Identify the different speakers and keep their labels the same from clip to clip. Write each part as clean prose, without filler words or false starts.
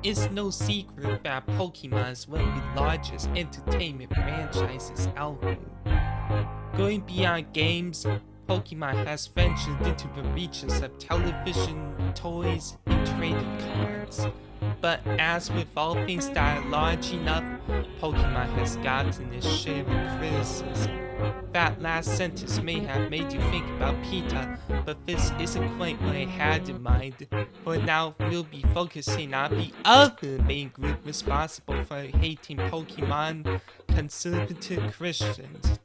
Speaker 1: It's no secret that Pokemon is one of the largest entertainment franchises out there. Going beyond games, Pokemon has ventured into the reaches of television, toys, and trading cards. But as with all things that are large enough, Pokemon has gotten its share of criticism. That last sentence may have made you think about PETA, but this isn't quite what I had in mind. For now, we'll be focusing on the other main group responsible for hating Pokemon, conservative Christians.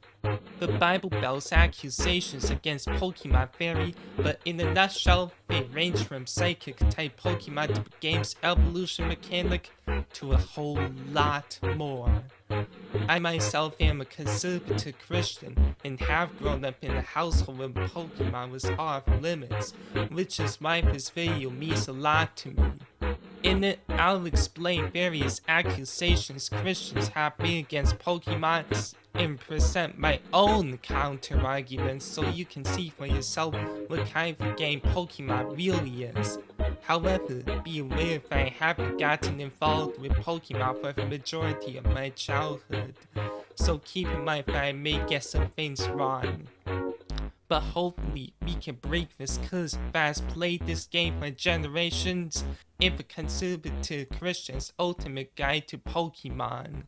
Speaker 1: The Bible Belt's accusations against Pokemon vary, but in a nutshell, they range from psychic-type Pokemon to the game's evolution mechanic to a whole lot more. I myself am a conservative Christian and have grown up in a household where Pokemon was off limits, which is why this video means a lot to me. In it, I'll explain various accusations Christians have made against Pokemon and present my own counter-arguments so you can see for yourself what kind of game Pokemon really is. However, be aware that I haven't gotten involved with Pokemon for the majority of my childhood, so keep in mind that I may get some things wrong. But hopefully we can break this curse that has played this game for generations in the conservative Christian's ultimate guide to Pokemon.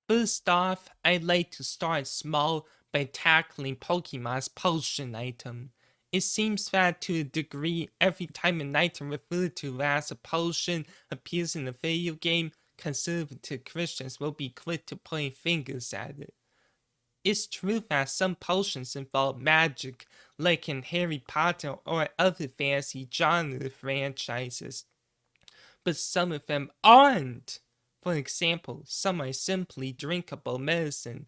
Speaker 1: First off, I'd like to start small by tackling Pokemon's potion item. It seems that to a degree, every time an item referred to as a potion appears in a video game, conservative Christians will be quick to point fingers at it. It's true that some potions involve magic, like in Harry Potter or other fantasy genre franchises, but some of them aren't. For example, some are simply drinkable medicine.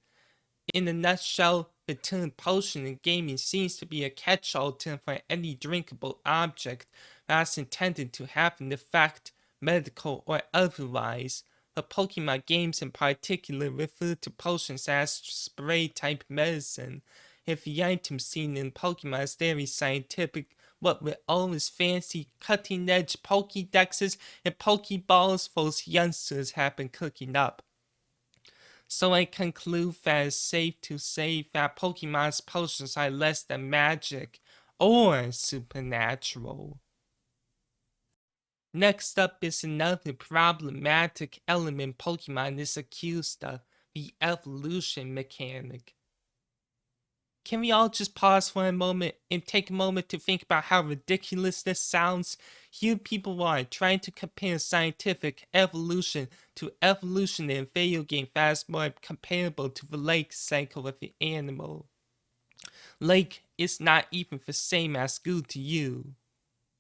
Speaker 1: In a nutshell, the term potion in gaming seems to be a catch-all term for any drinkable object that's intended to have an effect, medical or otherwise. The Pokemon games in particular refer to potions as spray-type medicine. If the item seen in Pokemon is very scientific, what with all his fancy cutting-edge Pokédexes and Pokeballs those youngsters have been cooking up. So I conclude that it's safe to say that Pokemon's potions are less than magic or supernatural. Next up is another problematic element Pokemon is accused of, the evolution mechanic. Can we all just pause for a moment and take a moment to think about how ridiculous this sounds? Here people are trying to compare scientific evolution to evolution in a video game that is more comparable to the life cycle of the animal. Like, it's not even the same as good to you.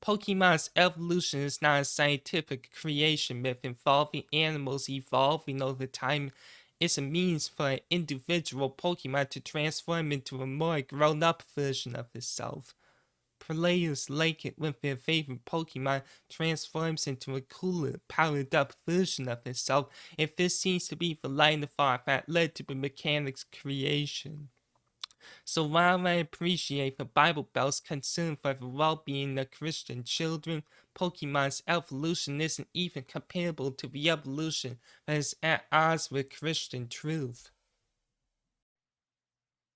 Speaker 1: Pokemon's evolution is not a scientific creation myth involving animals evolving over time. It's a means for an individual Pokemon to transform into a more grown-up version of itself. Players like it when their favorite Pokemon transforms into a cooler, powered-up version of itself, and this seems to be the line of thought that led to the mechanic's creation. So while I appreciate the Bible Belt's concern for the well-being of Christian children, Pokemon's evolution isn't even comparable to the evolution that is at odds with Christian truth.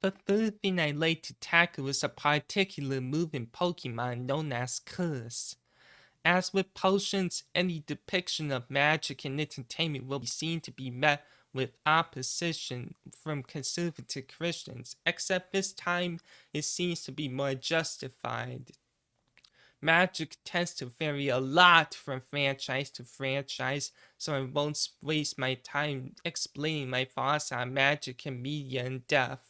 Speaker 1: The third thing I'd like to tackle is a particular move in Pokemon known as Curse. As with potions, any depiction of magic and entertainment will be seen to be met with opposition from conservative Christians, except this time it seems to be more justified. Magic tends to vary a lot from franchise to franchise, so I won't waste my time explaining my thoughts on magic and media in depth.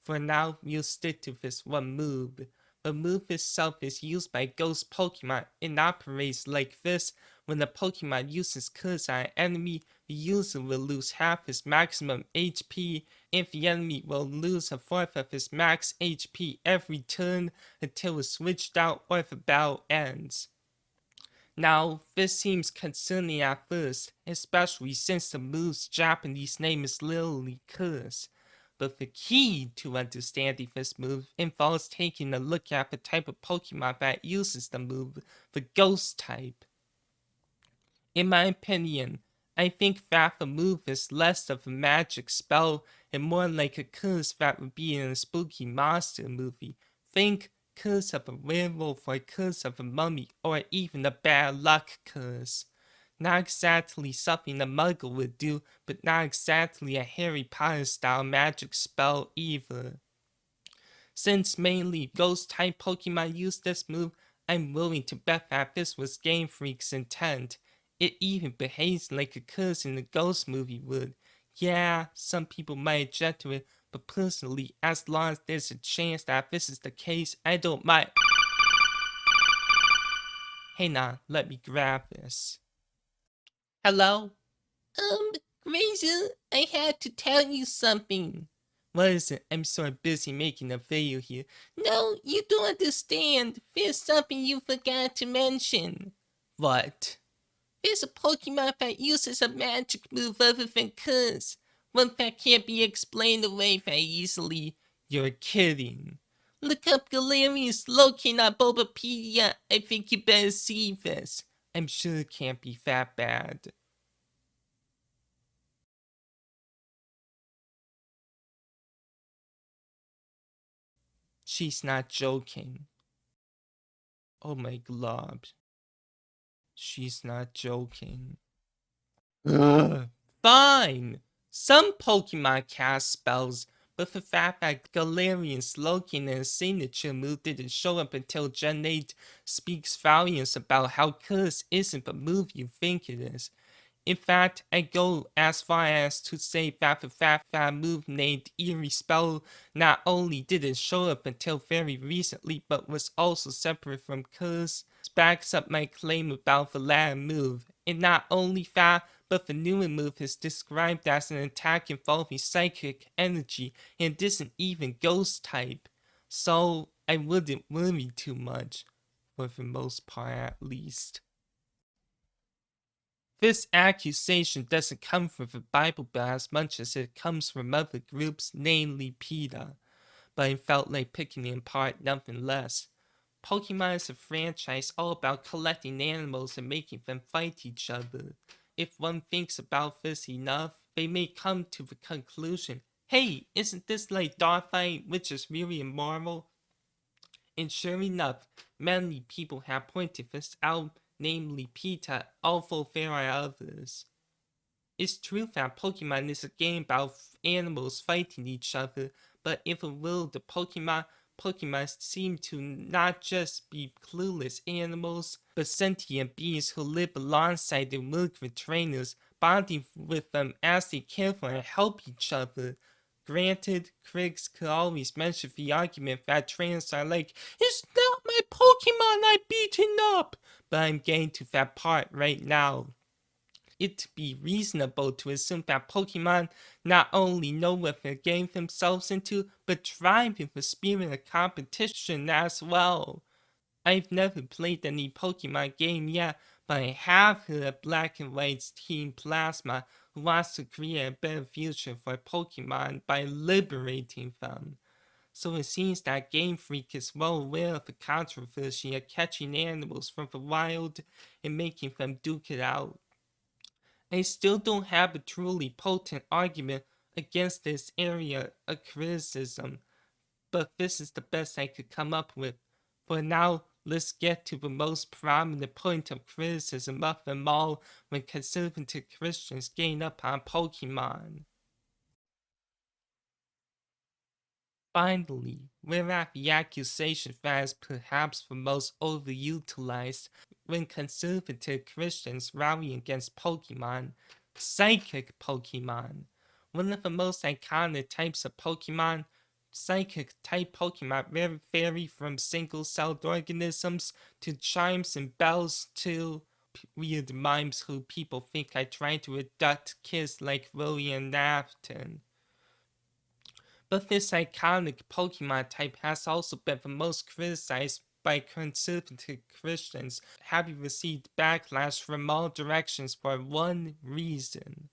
Speaker 1: For now, we'll stick to this one move. The move itself is used by ghost Pokemon and operates like this. When the Pokemon uses Curse on an enemy, the user will lose half his maximum HP, and the enemy will lose a fourth of his max HP every turn until it's switched out or the battle ends. Now, this seems concerning at first, especially since the move's Japanese name is literally Curse. But the key to understanding this move involves taking a look at the type of Pokemon that uses the move, the Ghost type. In my opinion, I think that the move is less of a magic spell and more like a curse that would be in a spooky monster movie. Think curse of a werewolf or curse of a mummy or even a bad luck curse. Not exactly something a muggle would do, but not exactly a Harry Potter style magic spell either. Since mainly ghost type Pokemon use this move, I'm willing to bet that this was Game Freak's intent. It even behaves like a curse in the Ghost movie would. Yeah, some people might object to it, but personally, as long as there's a chance that this is the case, I don't mind. Hey now, let me grab this. Hello? Grazer, I had to tell you something. What is it? I'm so busy making a video here. No, you don't understand. There's something you forgot to mention. What? There's a Pokemon that uses a magic move other than curse. One that can't be explained away that easily. You're kidding. Look up Galarian's locate on Bulbapedia. I think you better see this. I'm sure it can't be that bad. She's not joking. Oh my god. She's not joking. Ugh. Fine! Some Pokemon cast spells, but the fact that Galarian's Loki and signature move didn't show up until Gen 8 speaks volumes about how Curse isn't the move you think it is. In fact, I go as far as to say that the fact that a move named Eerie Spell not only didn't show up until very recently, but was also separate from Curse, backs up my claim about the latter move. And not only that, but the newer move is described as an attack involving psychic energy and isn't even ghost type. So I wouldn't worry too much, for the most part at least. This accusation doesn't come from the Bible as much as it comes from other groups, namely PETA, but I felt like picking it apart nonetheless. Pokemon is a franchise all about collecting animals and making them fight each other. If one thinks about this enough, they may come to the conclusion, hey, isn't this like dogfighting, which is really immoral? And sure enough, many people have pointed this out, namely PETA, although there are others. It's true that Pokemon is a game about animals fighting each other, but in the world of Pokemon seem to not just be clueless animals, but sentient beings who live alongside and work with trainers, bonding with them as they care for and help each other. Granted, critics could always mention the argument that trainers are like, it's not my Pokemon I'm beating up, but I'm getting to that part right now. It'd be reasonable to assume that Pokemon not only know what they're getting themselves into, but thrive in the spirit of competition as well. I've never played any Pokemon game yet, but I have heard of Black and White's Team Plasma, who wants to create a better future for Pokemon by liberating them. So it seems that Game Freak is well aware of the controversy of catching animals from the wild and making them duke it out. I still don't have a truly potent argument against this area of criticism, but this is the best I could come up with. For now, let's get to the most prominent point of criticism of them all when conservative Christians gain up on Pokemon. Finally, we're at the accusation that is perhaps the most overutilized when conservative Christians rally against Pokemon: psychic Pokemon. One of the most iconic types of Pokemon, psychic type Pokemon vary from single-celled organisms to chimes and bells to weird mimes who people think I tried to abduct kids like William Afton. But this iconic Pokemon type has also been the most criticized by conservative Christians, having received backlash from all directions for one reason.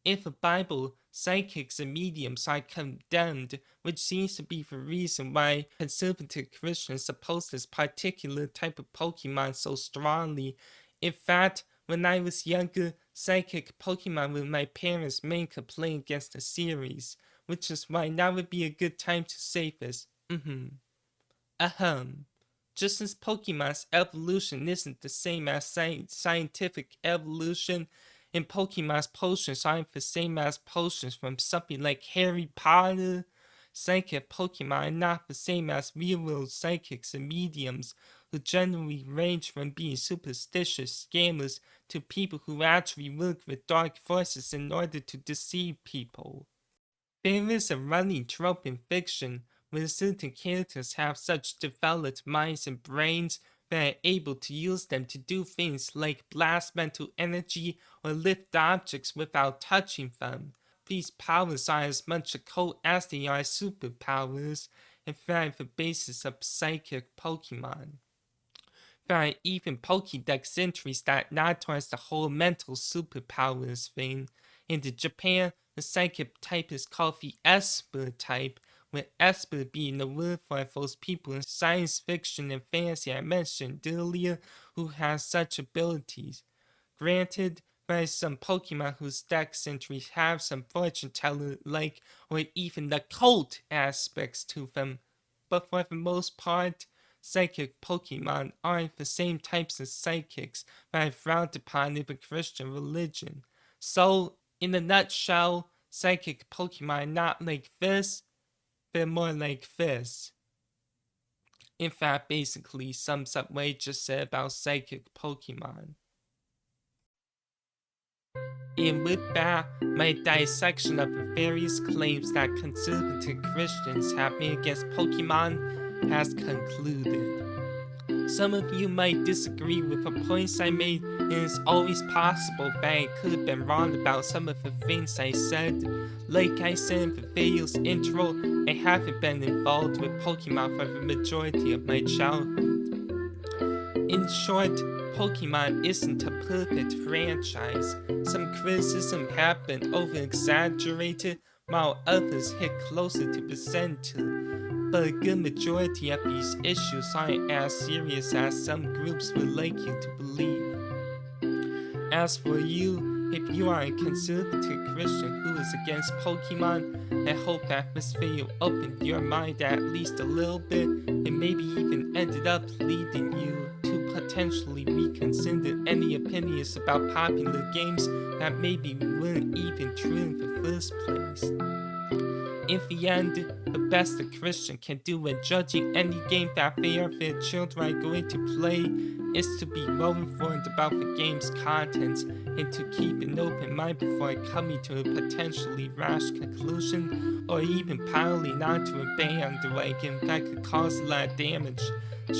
Speaker 1: In the Bible, psychics and mediums are condemned, which seems to be the reason why conservative Christians oppose this particular type of Pokemon so strongly. In fact, When I was younger, psychic Pokemon were my parents' main complaint against the series, which is why now would be a good time to say this. Ahem. Just as Pokemon's evolution isn't the same as scientific evolution, and Pokemon's potions aren't the same as potions from something like Harry Potter, psychic Pokemon are not the same as real-world psychics and mediums, who generally range from being superstitious scammers to people who actually work with dark forces in order to deceive people. There is a running trope in fiction where certain characters have such developed minds and brains that are able to use them to do things like blast mental energy or lift objects without touching them. These powers are as much occult as they are superpowers, and form the basis of psychic Pokemon. There are even Pokédex entries that nod towards the whole mental superpowers thing. In Japan, the psychic type is called the Esper type, with Esper being the word for those people in science fiction and fantasy I mentioned earlier who have such abilities. Granted, there are some Pokemon whose dex entries have some fortune teller-like or even occult aspects to them, but for the most part, psychic Pokemon aren't the same types of psychics that are frowned upon in the Christian religion. So, in a nutshell, psychic Pokemon are not like this, they're more like this. In fact, basically sums up what I just said about psychic Pokemon. And with that, my dissection of the various claims that conservative Christians have made against Pokemon has concluded. Some of you might disagree with the points I made, and it's always possible that I could have been wrong about some of the things I said. Like I said in the video's intro, I haven't been involved with Pokemon for the majority of my childhood. In short, Pokemon isn't a perfect franchise. Some criticism have been over-exaggerated, while others hit closer to the center. But a good majority of these issues aren't as serious as some groups would like you to believe. As for you, if you are a conservative Christian who is against Pokemon, I hope that this video opened your mind at least a little bit, and maybe even ended up leading you to potentially reconsider any opinions about popular games that maybe weren't even true in the first place. In the end, the best a Christian can do when judging any game that they or their children are going to play is to be well informed about the game's contents and to keep an open mind before coming to a potentially rash conclusion or even piling onto a bandwagon that could cause a lot of damage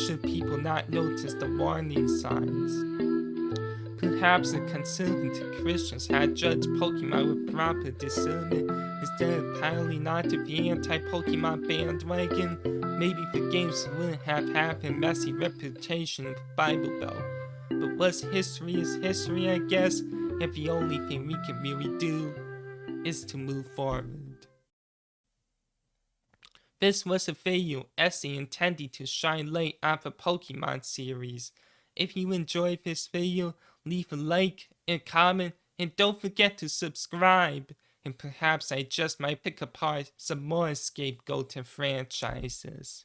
Speaker 1: should people not notice the warning signs. Perhaps the conservative Christians had judged Pokemon with proper discernment instead of piling onto the anti-Pokemon bandwagon. Maybe the games wouldn't have had a messy reputation in the Bible Belt. But what's history is history, I guess, and the only thing we can really do is to move forward. This was a video essay intended to shine light on the Pokemon series. If you enjoyed this video, leave a like and comment, and don't forget to subscribe. And perhaps I just might pick apart some more scapegoat franchises.